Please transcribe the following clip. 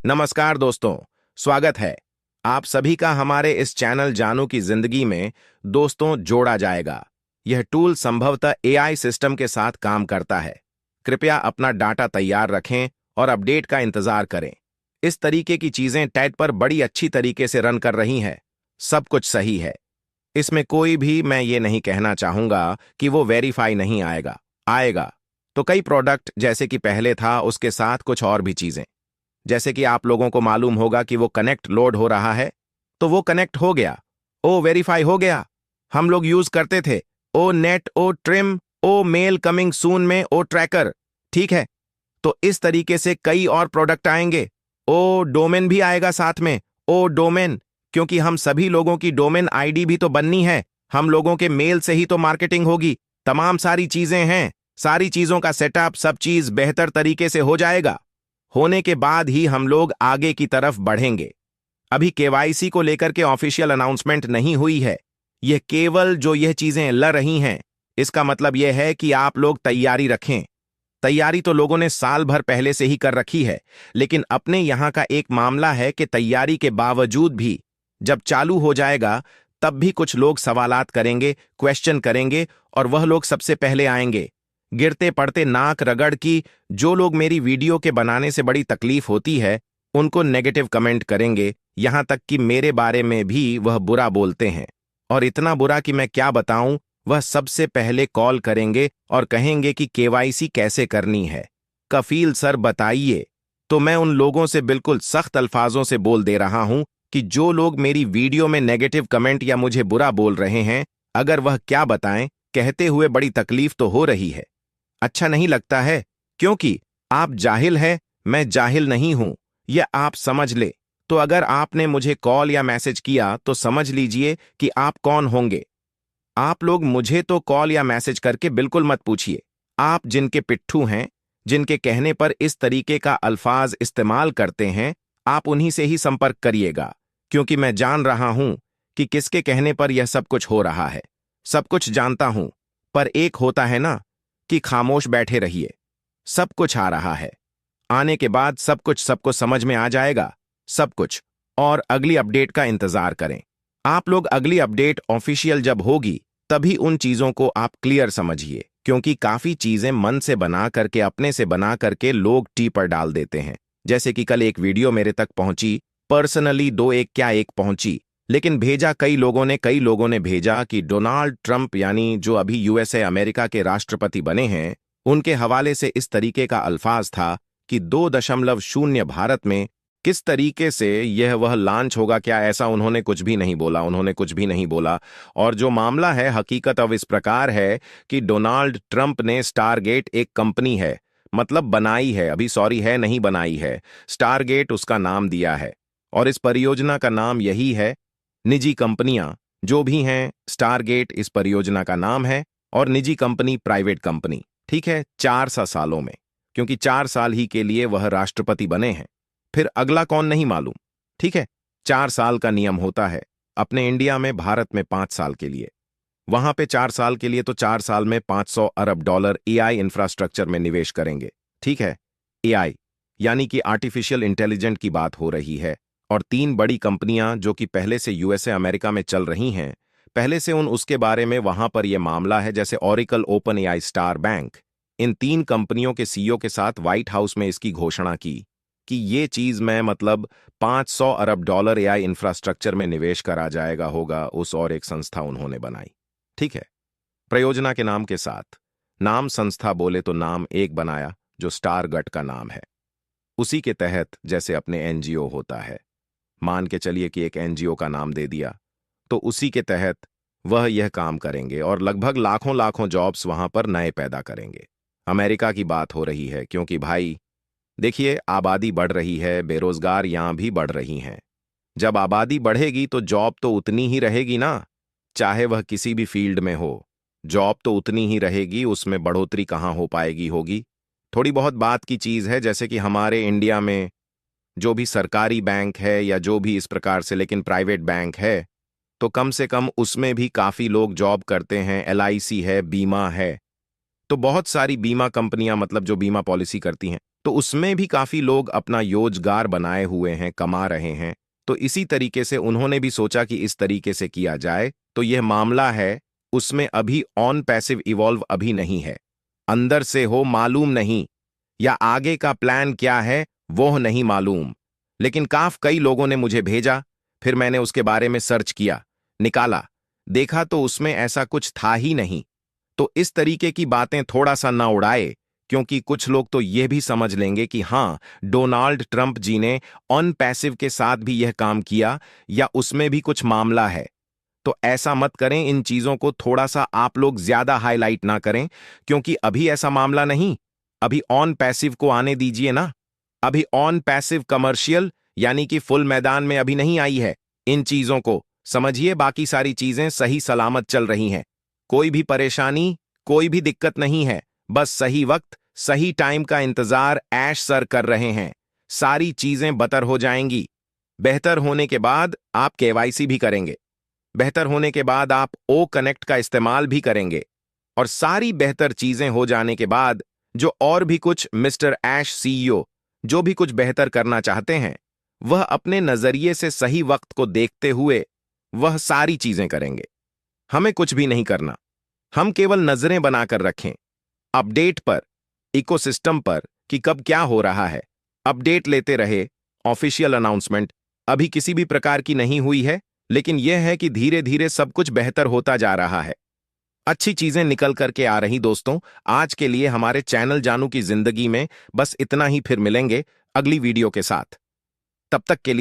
नमस्कार दोस्तों, स्वागत है आप सभी का हमारे इस चैनल जानू की जिंदगी में। दोस्तों, जोड़ा जाएगा। यह टूल संभवतः एआई सिस्टम के साथ काम करता है। कृपया अपना डाटा तैयार रखें और अपडेट का इंतजार करें। इस तरीके की चीजें टेड पर बड़ी अच्छी तरीके से रन कर रही हैं। सब कुछ सही है। इसमें कोई भी मैं ये नहीं कहना चाहूंगा कि वो वेरीफाई नहीं आएगा। आएगा तो कई प्रोडक्ट जैसे कि पहले था, उसके साथ कुछ और भी चीजें। जैसे कि आप लोगों को मालूम होगा कि वो कनेक्ट लोड हो रहा है, तो वो कनेक्ट हो गया। ओ वेरीफाई हो गया। हम लोग यूज करते थे ओ नेट, ओ ट्रिम, ओ मेल कमिंग सून में, ओ ट्रैकर। ठीक है, तो इस तरीके से कई और प्रोडक्ट आएंगे। ओ डोमेन भी आएगा साथ में, ओ डोमेन, क्योंकि हम सभी लोगों की डोमेन आईडी भी तो बननी है। हम लोगों के मेल से ही तो मार्केटिंग होगी। तमाम सारी चीजें हैं। सारी चीजों का सेटअप, सब चीज बेहतर तरीके से हो जाएगा। होने के बाद ही हम लोग आगे की तरफ बढ़ेंगे। अभी केवाईसी को लेकर के ऑफिशियल अनाउंसमेंट नहीं हुई है। यह केवल जो यह चीजें लड़ रही हैं, इसका मतलब यह है कि आप लोग तैयारी रखें। तैयारी तो लोगों ने साल भर पहले से ही कर रखी है, लेकिन अपने यहां का एक मामला है कि तैयारी के बावजूद भी जब चालू हो जाएगा, तब भी कुछ लोग सवालात करेंगे, क्वेश्चन करेंगे, और वह लोग सबसे पहले आएंगे। गिरते पड़ते नाक रगड़ की जो लोग मेरी वीडियो के बनाने से बड़ी तकलीफ होती है, उनको नेगेटिव कमेंट करेंगे। यहां तक कि मेरे बारे में भी वह बुरा बोलते हैं, और इतना बुरा कि मैं क्या बताऊं। वह सबसे पहले कॉल करेंगे और कहेंगे कि केवाईसी कैसे करनी है। कफील सर बताइए। तो मैं उन लोगों से बिल्कुल सख्त अल्फाजों से बोल दे रहा हूं कि जो लोग मेरी वीडियो में नेगेटिव कमेंट या मुझे बुरा बोल रहे हैं, अगर वह क्या बताएं, कहते हुए बड़ी तकलीफ तो हो रही है। अच्छा नहीं लगता है, क्योंकि आप जाहिल है, मैं जाहिल नहीं हूं, यह आप समझ ले। तो अगर आपने मुझे कॉल या मैसेज किया तो समझ लीजिए कि आप कौन होंगे। आप लोग मुझे तो कॉल या मैसेज करके बिल्कुल मत पूछिए। आप जिनके पिट्ठू हैं, जिनके कहने पर इस तरीके का अल्फाज इस्तेमाल करते हैं, आप उन्हीं से ही संपर्क करिएगा, क्योंकि मैं जान रहा हूं कि किसके कहने पर यह सब कुछ हो रहा है। सब कुछ जानता हूं, पर एक होता है ना कि खामोश बैठे रहिए। सब कुछ आ रहा है। आने के बाद सब कुछ सबको समझ में आ जाएगा, सब कुछ। और अगली अपडेट का इंतजार करें। आप लोग अगली अपडेट ऑफिशियल जब होगी, तभी उन चीजों को आप क्लियर समझिए, क्योंकि काफी चीजें मन से बना करके, अपने से बना करके लोग टी पर डाल देते हैं। जैसे कि कल एक वीडियो मेरे तक पहुंची, पर्सनली दो एक क्या एक पहुंची, लेकिन भेजा कई लोगों ने भेजा कि डोनाल्ड ट्रंप, यानी जो अभी यूएसए अमेरिका के राष्ट्रपति बने हैं, उनके हवाले से इस तरीके का अल्फाज था कि 2.0 भारत में किस तरीके से यह वह लॉन्च होगा। क्या ऐसा उन्होंने कुछ भी नहीं बोला, उन्होंने कुछ भी नहीं बोला। और जो मामला है, हकीकत अब इस प्रकार है कि डोनाल्ड ट्रंप ने स्टारगेट, एक कंपनी है, मतलब बनाई है, अभी सॉरी है नहीं बनाई है, स्टारगेट उसका नाम दिया है। और इस परियोजना का नाम यही है। निजी कंपनियां जो भी हैं, स्टारगेट इस परियोजना का नाम है, और निजी कंपनी, प्राइवेट कंपनी। ठीक है, 4 सालों में, क्योंकि 4 साल ही के लिए वह राष्ट्रपति बने हैं। फिर अगला कौन नहीं मालूम। ठीक है, 4 साल का नियम होता है। अपने इंडिया में, भारत में 5 साल के लिए, वहां पे 4 साल के लिए, तो 4 साल में $500 अरब एआई इंफ्रास्ट्रक्चर में निवेश करेंगे। ठीक है, एआई यानी कि आर्टिफिशियल इंटेलिजेंट की बात हो रही है। और 3 बड़ी कंपनियां जो कि पहले से यूएसए अमेरिका में चल रही हैं, पहले से उसके बारे में वहां पर यह मामला है, जैसे Oracle, open AI, star bank. इन 3 कंपनियों के सीईओ के साथ व्हाइट हाउस में इसकी घोषणा की कि ये चीज में, मतलब $500 अरब एआई इंफ्रास्ट्रक्चर में निवेश करा जाएगा होगा उस, और एक संस्था उन्होंने बनाई। ठीक है, प्रयोजना के नाम के साथ। नाम संस्था बोले तो नाम एक बनाया, जो स्टार गट का नाम है। उसी के तहत जैसे अपने एनजीओ होता है, मान के चलिए कि एक एनजीओ का नाम दे दिया, तो उसी के तहत वह यह काम करेंगे, और लगभग लाखों लाखों जॉब्स वहां पर नए पैदा करेंगे। अमेरिका की बात हो रही है, क्योंकि भाई देखिए, आबादी बढ़ रही है, बेरोजगार यहां भी बढ़ रही हैं। जब आबादी बढ़ेगी तो जॉब तो उतनी ही रहेगी ना, चाहे वह किसी भी फील्ड में हो। जॉब तो उतनी ही रहेगी, उसमें बढ़ोतरी कहाँ हो पाएगी, होगी थोड़ी बहुत बात की चीज है। जैसे कि हमारे इंडिया में जो भी सरकारी बैंक है या जो भी इस प्रकार से, लेकिन प्राइवेट बैंक है, तो कम से कम उसमें भी काफी लोग जॉब करते हैं। एलआईसी है, बीमा है, तो बहुत सारी बीमा कंपनियां, मतलब जो बीमा पॉलिसी करती हैं, तो उसमें भी काफी लोग अपना रोजगार बनाए हुए हैं, कमा रहे हैं। तो इसी तरीके से उन्होंने भी सोचा कि इस तरीके से किया जाए। तो यह मामला है, उसमें अभी ऑन पैसिव इवॉल्व अभी नहीं है, अंदर से हो मालूम नहीं, या आगे का प्लान क्या है वो नहीं मालूम। लेकिन कई लोगों ने मुझे भेजा, फिर मैंने उसके बारे में सर्च किया, निकाला, देखा तो उसमें ऐसा कुछ था ही नहीं। तो इस तरीके की बातें थोड़ा सा ना उड़ाए, क्योंकि कुछ लोग तो यह भी समझ लेंगे कि हां, डोनाल्ड ट्रंप जी ने ऑन पैसिव के साथ भी यह काम किया, या उसमें भी कुछ मामला है। तो ऐसा मत करें, इन चीजों को थोड़ा सा आप लोग ज्यादा हाईलाइट ना करें, क्योंकि अभी ऐसा मामला नहीं। अभी ऑन पैसिव को आने दीजिए ना। अभी ऑन पैसिव कमर्शियल यानी कि फुल मैदान में अभी नहीं आई है। इन चीजों को समझिए, बाकी सारी चीजें सही सलामत चल रही हैं। कोई भी परेशानी, कोई भी दिक्कत नहीं है। बस सही वक्त, सही टाइम का इंतजार ऐश सर कर रहे हैं। सारी चीजें बेहतर हो जाएंगी। बेहतर होने के बाद आप केवाईसी भी करेंगे। बेहतर होने के बाद आप ओ कनेक्ट का इस्तेमाल भी करेंगे। और सारी बेहतर चीजें हो जाने के बाद जो और भी कुछ मिस्टर ऐश सीईओ जो भी कुछ बेहतर करना चाहते हैं, वह अपने नजरिए से सही वक्त को देखते हुए वह सारी चीजें करेंगे। हमें कुछ भी नहीं करना, हम केवल नजरें बनाकर रखें अपडेट पर, इकोसिस्टम पर कि कब क्या हो रहा है। अपडेट लेते रहे। ऑफिशियल अनाउंसमेंट अभी किसी भी प्रकार की नहीं हुई है, लेकिन यह है कि धीरे धीरे सब कुछ बेहतर होता जा रहा है। अच्छी चीजें निकल करके आ रही। दोस्तों, आज के लिए हमारे चैनल जानू की जिंदगी में बस इतना ही। फिर मिलेंगे अगली वीडियो के साथ। तब तक के लिए